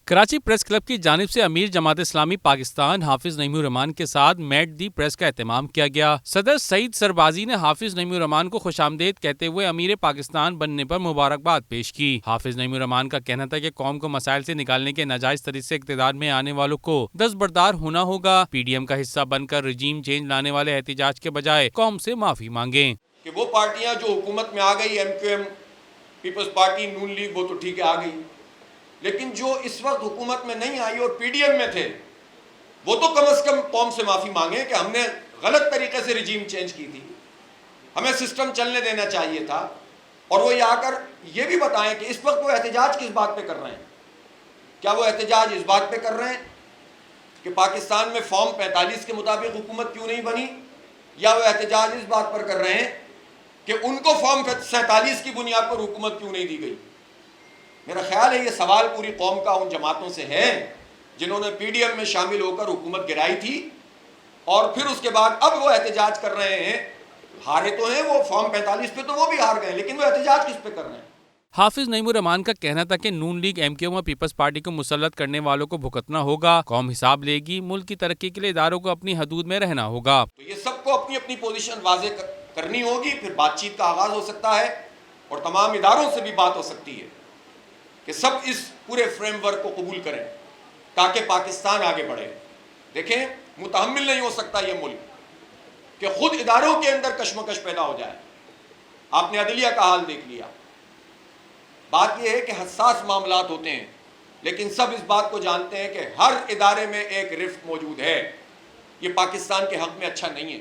Karachi press club کی جانب سے امیر جماعت اسلامی پاکستان حافظ نعیم الرحمان کے ساتھ میٹ دی پریس کا اہتمام کیا گیا۔ صدر سعید سربازی نے حافظ نعیم الرحمان کو خوش آمدید کہتے ہوئے امیر پاکستان بننے پر مبارکباد پیش کی۔ حافظ نعیم الرحمان کا کہنا تھا کہ قوم کو مسائل سے نکالنے کے ناجائز طریقے سے اقتدار میں آنے والوں کو دستبردار ہونا ہوگا۔ پی ڈی ایم کا حصہ بن کر رجیم چینج لانے والے احتجاج کے بجائے قوم سے معافی مانگیں۔ کہ وہ پارٹیاں جو حکومت میں آ گئی، M Q M, Peoples Party, Noon League, وہ تو ٹھیک ہے آ گئی، لیکن جو اس وقت حکومت میں نہیں آئی اور پی ڈی ایم میں تھے، وہ تو کم از کم قوم سے معافی مانگیں کہ ہم نے غلط طریقے سے رجیم چینج کی تھی، ہمیں سسٹم چلنے دینا چاہیے تھا، اور وہ آ کر یہ بھی بتائیں کہ اس وقت وہ احتجاج کس بات پہ کر رہے ہیں۔ کیا وہ احتجاج اس بات پہ کر رہے ہیں کہ پاکستان میں فارم 45 کے مطابق حکومت کیوں نہیں بنی، یا وہ احتجاج اس بات پر کر رہے ہیں کہ ان کو فارم 47 کی بنیاد پر حکومت کیوں نہیں دی گئی؟ میرا خیال ہے یہ سوال پوری قوم کا ان جماعتوں سے ہے جنہوں نے پی ڈی ایم میں شامل ہو کر حکومت گرائی تھی، اور پھر اس کے بعد اب وہ احتجاج کر رہے ہیں۔ ہارے تو ہیں وہ، فارم 45 پہ تو وہ بھی ہار گئے، لیکن وہ احتجاج کس پہ کر رہے ہیں؟ حافظ نعیم الرحمان کا کہنا تھا کہ نون لیگ، ایم کیو ایم اور پیپلز پارٹی کو مسلط کرنے والوں کو بھگتنا ہوگا، قوم حساب لے گی، ملک کی ترقی کے لیے اداروں کو اپنی حدود میں رہنا ہوگا۔ تو یہ سب کو اپنی اپنی پوزیشن واضح کرنی ہوگی، پھر بات چیت کا آغاز ہو سکتا ہے، اور تمام اداروں سے بھی بات ہو سکتی ہے کہ سب اس پورے فریم ورک کو قبول کریں تاکہ پاکستان آگے بڑھے۔ دیکھیں، متحمل نہیں ہو سکتا یہ ملک کہ خود اداروں کے اندر کشمکش پیدا ہو جائے۔ آپ نے عدلیہ کا حال دیکھ لیا۔ بات یہ ہے کہ حساس معاملات ہوتے ہیں، لیکن سب اس بات کو جانتے ہیں کہ ہر ادارے میں ایک رفق موجود ہے۔ یہ پاکستان کے حق میں اچھا نہیں ہے۔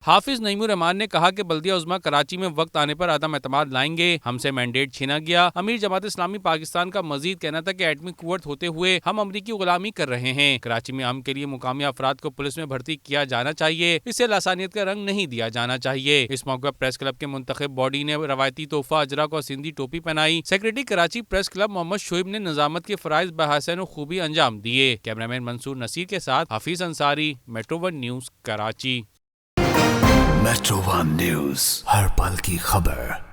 حافظ نعیم الرحمان نے کہا کہ بلدیہ عظمیٰ کراچی میں وقت آنے پر عدم اعتماد لائیں گے، ہم سے مینڈیٹ چھینا گیا۔ امیر جماعت اسلامی پاکستان کا مزید کہنا تھا کہ ایٹمی قوت ہوتے ہوئے ہم امریکی غلامی کر رہے ہیں۔ کراچی میں امن کے لیے مقامی افراد کو پولیس میں بھرتی کیا جانا چاہیے، اسے لسانیت کا رنگ نہیں دیا جانا چاہیے۔ اس موقع پر پریس کلب کے منتخب باڈی نے روایتی تحفہ اجرا کو سندھی ٹوپی پہنائی۔ سیکریٹری کراچی پریس کلب محمد شعیب نے نظامت کے فرائض بحسن و خوبی انجام دیے۔ کیمرامین منصور نصیر کے ساتھ حفیظ انصاری، میٹرو ون نیوز، کراچی۔ میٹرو ون نیوز، ہر پل کی خبر۔